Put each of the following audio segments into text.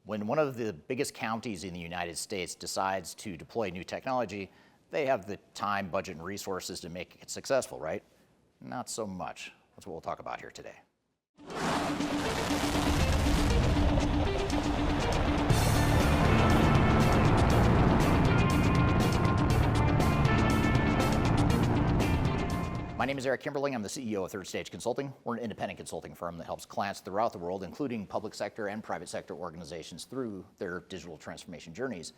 When one of the biggest counties in the United States decides to deploy new technology, they have the time, budget, and resources to make it successful, right? Not so much. That's what we'll talk about here today. My name is Eric Kimberling. I'm the CEO of Third Stage Consulting. We're an independent consulting firm that helps clients throughout the world, including public sector and private sector organizations, through their digital transformation journeys.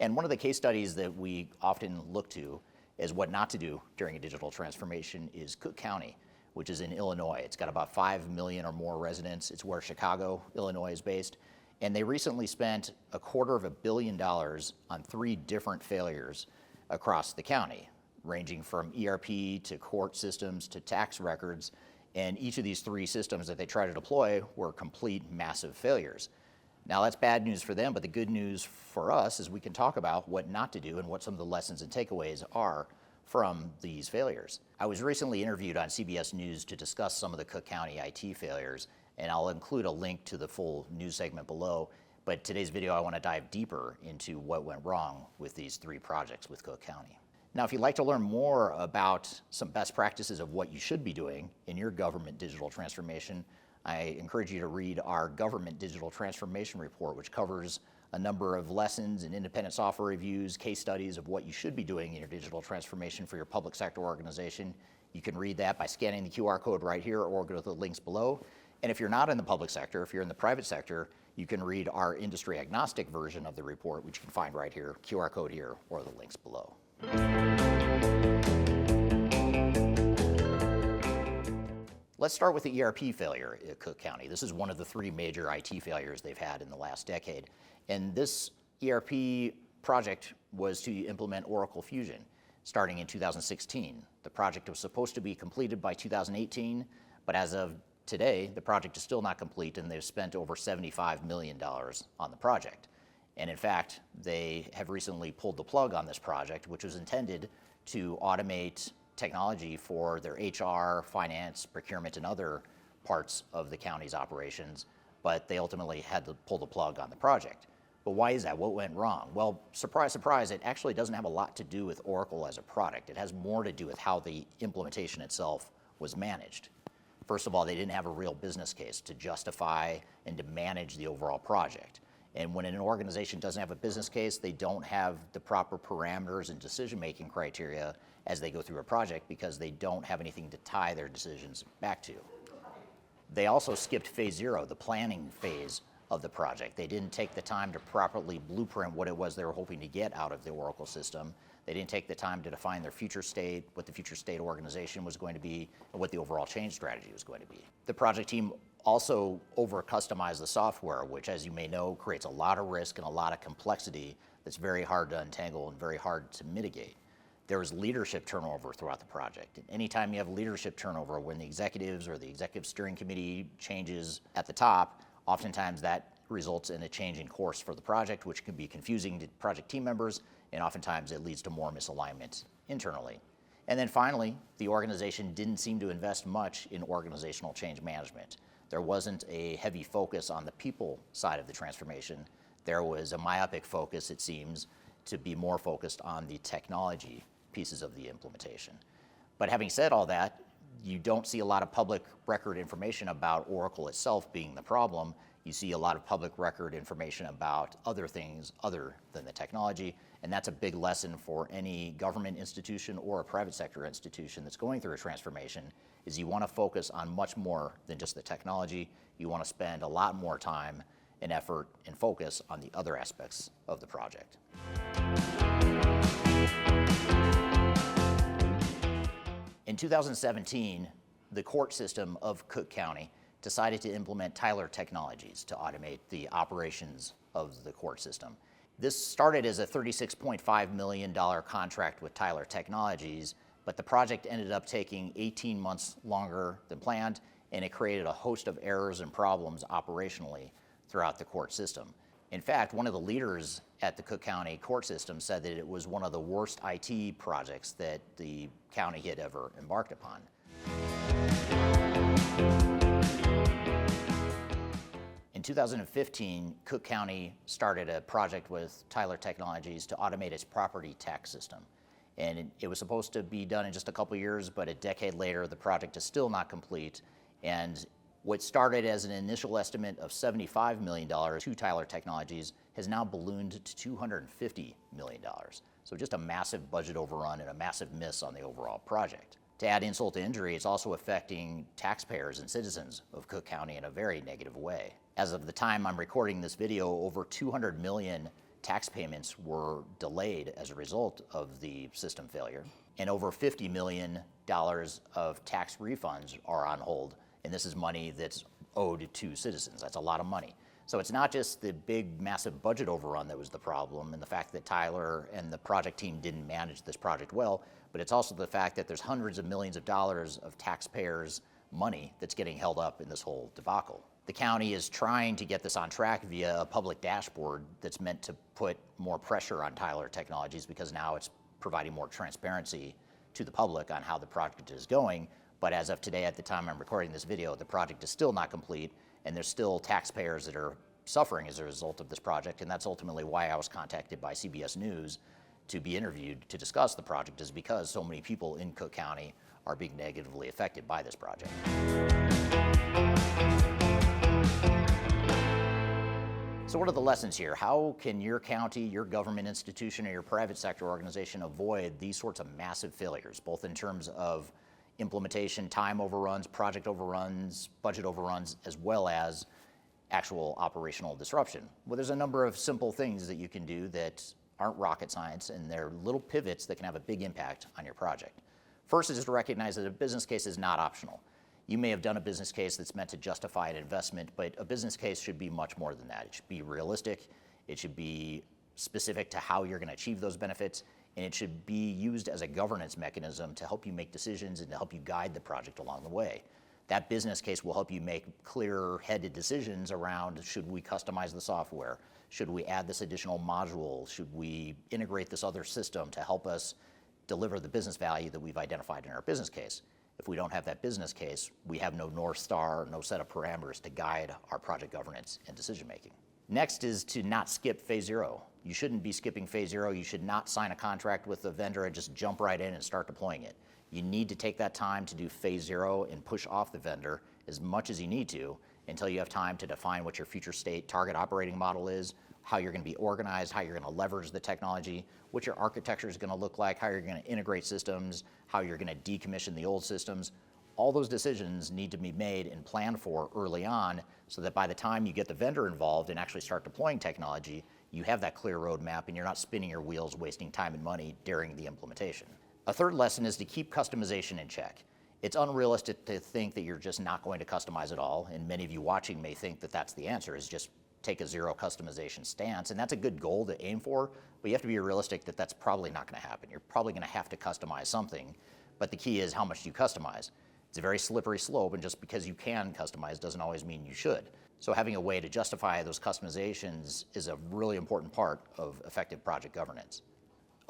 And one of the case studies that we often look to as what not to do during a digital transformation is Cook County, which is in Illinois. It's got about 5 million or more residents. It's where Chicago, Illinois is based. And they recently spent $250 million on 3 different failures across the county, ranging from ERP to court systems to tax records. And each of these 3 systems that they tried to deploy were complete massive failures. Now that's bad news for them, but the good news for us is we can talk about what not to do and what some of the lessons and takeaways are from these failures. I was recently interviewed on CBS News to discuss some of the Cook County IT failures, and I'll include a link to the full news segment below. But today's video, I want to dive deeper into what went wrong with these 3 projects with Cook County. Now, if you'd like to learn more about some best practices of what you should be doing in your government digital transformation, I encourage you to read our Government Digital Transformation Report, which covers a number of lessons and independent software reviews, case studies of what you should be doing in your digital transformation for your public sector organization. You can read that by scanning the QR code right here or go to the links below. And if you're not in the public sector, if you're in the private sector, you can read our industry agnostic version of the report, which you can find right here, QR code here, or the links below. Let's start with the ERP failure at Cook County. This is one of the 3 major IT failures they've had in the last decade. And this ERP project was to implement Oracle Fusion starting in 2016. The project was supposed to be completed by 2018, but as of today, the project is still not complete, and they've spent over $75 million on the project. And in fact, they have recently pulled the plug on this project, which was intended to automate technology for their HR, finance, procurement, and other parts of the county's operations, but they ultimately had to pull the plug on the project. But why is that? What went wrong? Well, surprise, surprise, it actually doesn't have a lot to do with Oracle as a product. It has more to do with how the implementation itself was managed. First of all, they didn't have a real business case to justify and to manage the overall project. And when an organization doesn't have a business case, they don't have the proper parameters and decision-making criteria as they go through a project because they don't have anything to tie their decisions back to. They also skipped phase 0, the planning phase of the project. They didn't take the time to properly blueprint what it was they were hoping to get out of the Oracle system. They didn't take the time to define their future state, what the future state organization was going to be, and what the overall change strategy was going to be. The project team also over-customized the software, which, as you may know, creates a lot of risk and a lot of complexity that's very hard to untangle and very hard to mitigate. There was leadership turnover throughout the project. Anytime you have leadership turnover, when the executives or the executive steering committee changes at the top, oftentimes that results in a change in course for the project, which can be confusing to project team members, and oftentimes it leads to more misalignment internally. And then finally, the organization didn't seem to invest much in organizational change management. There wasn't a heavy focus on the people side of the transformation. There was a myopic focus, it seems, to be more focused on the technology pieces of the implementation. But having said all that, you don't see a lot of public record information about Oracle itself being the problem. You see a lot of public record information about other things other than the technology, and that's a big lesson for any government institution or a private sector institution that's going through a transformation, is you want to focus on much more than just the technology. You want to spend a lot more time and effort and focus on the other aspects of the project. In 2017, the court system of Cook County decided to implement Tyler Technologies to automate the operations of the court system. This started as a $36.5 million contract with Tyler Technologies, but the project ended up taking 18 months longer than planned, and it created a host of errors and problems operationally throughout the court system. In fact, one of the leaders at the Cook County court system said that it was one of the worst IT projects that the county had ever embarked upon. In 2015, Cook County started a project with Tyler Technologies to automate its property tax system. And it was supposed to be done in just a couple years, but a decade later, the project is still not complete. And what started as an initial estimate of $75 million to Tyler Technologies has now ballooned to $250 million. So just a massive budget overrun and a massive miss on the overall project. To add insult to injury, it's also affecting taxpayers and citizens of Cook County in a very negative way. As of the time I'm recording this video, over 200 million tax payments were delayed as a result of the system failure, and over $50 million of tax refunds are on hold, and this is money that's owed to citizens. That's a lot of money. So it's not just the big, massive budget overrun that was the problem and the fact that Tyler and the project team didn't manage this project well, but it's also the fact that there's hundreds of millions of dollars of taxpayers' money that's getting held up in this whole debacle. The county is trying to get this on track via a public dashboard that's meant to put more pressure on Tyler Technologies, because now it's providing more transparency to the public on how the project is going. But as of today, at the time I'm recording this video, the project is still not complete, and there's still taxpayers that are suffering as a result of this project, and that's ultimately why I was contacted by CBS News to be interviewed to discuss the project, is because so many people in Cook County are being negatively affected by this project. So what are the lessons here? How can your county, your government institution, or your private sector organization avoid these sorts of massive failures, both in terms of implementation, time overruns, project overruns, budget overruns, as well as actual operational disruption? Well, there's a number of simple things that you can do that aren't rocket science, and they're little pivots that can have a big impact on your project. First is to recognize that a business case is not optional. You may have done a business case that's meant to justify an investment, but a business case should be much more than that. It should be realistic, it should be specific to how you're going to achieve those benefits, and it should be used as a governance mechanism to help you make decisions and to help you guide the project along the way. That business case will help you make clear-headed decisions around, should we customize the software? Should we add this additional module? Should we integrate this other system to help us deliver the business value that we've identified in our business case? If we don't have that business case, we have no North Star, no set of parameters to guide our project governance and decision making. Next is to not skip phase zero. You shouldn't be skipping phase zero. You should not sign a contract with the vendor and just jump right in and start deploying it. You need to take that time to do phase zero and push off the vendor as much as you need to until you have time to define what your future state target operating model is, how you're going to be organized, how you're going to leverage the technology, what your architecture is going to look like, how you're going to integrate systems, how you're going to decommission the old systems. All those decisions need to be made and planned for early on so that by the time you get the vendor involved and actually start deploying technology, you have that clear roadmap and you're not spinning your wheels, wasting time and money during the implementation. A third lesson is to keep customization in check. It's unrealistic to think that you're just not going to customize at all, and many of you watching may think that that's the answer, is just take a zero customization stance, and that's a good goal to aim for, but you have to be realistic that that's probably not going to happen. You're probably going to have to customize something, but the key is how much do you customize? It's a very slippery slope, and just because you can customize doesn't always mean you should. So having a way to justify those customizations is a really important part of effective project governance.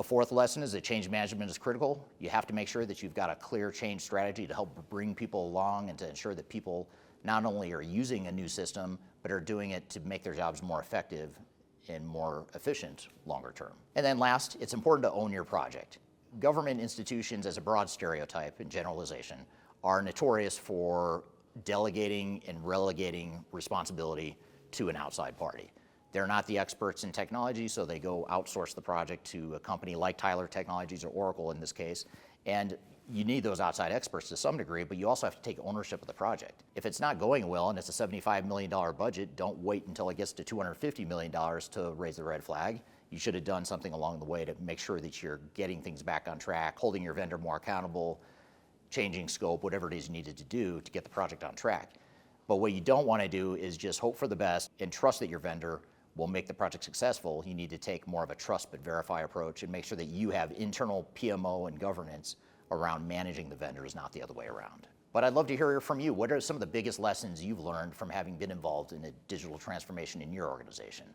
A fourth lesson is that change management is critical. You have to make sure that you've got a clear change strategy to help bring people along and to ensure that people not only are using a new system, but are doing it to make their jobs more effective and more efficient longer term. And then last, it's important to own your project. Government institutions, as a broad stereotype and generalization, are notorious for delegating and relegating responsibility to an outside party. They're not the experts in technology, so they go outsource the project to a company like Tyler Technologies or Oracle in this case. And you need those outside experts to some degree, but you also have to take ownership of the project. If it's not going well and it's a $75 million budget, don't wait until it gets to $250 million to raise the red flag. You should have done something along the way to make sure that you're getting things back on track, holding your vendor more accountable, changing scope, whatever it is you needed to do to get the project on track. But what you don't want to do is just hope for the best and trust that your vendor will make the project successful. You need to take more of a trust but verify approach and make sure that you have internal PMO and governance around managing the vendors, not the other way around. But I'd love to hear from you. What are some of the biggest lessons you've learned from having been involved in a digital transformation in your organization?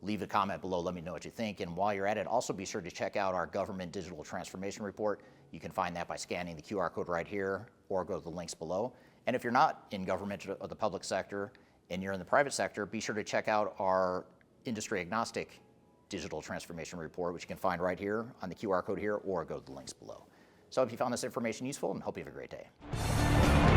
Leave a comment below, let me know what you think. And while you're at it, also be sure to check out our government digital transformation report. You can find that by scanning the QR code right here or go to the links below. And if you're not in government or the public sector and you're in the private sector, be sure to check out our industry agnostic digital transformation report, which you can find right here on the QR code here, or go to the links below. So I hope you found this information useful and hope you have a great day.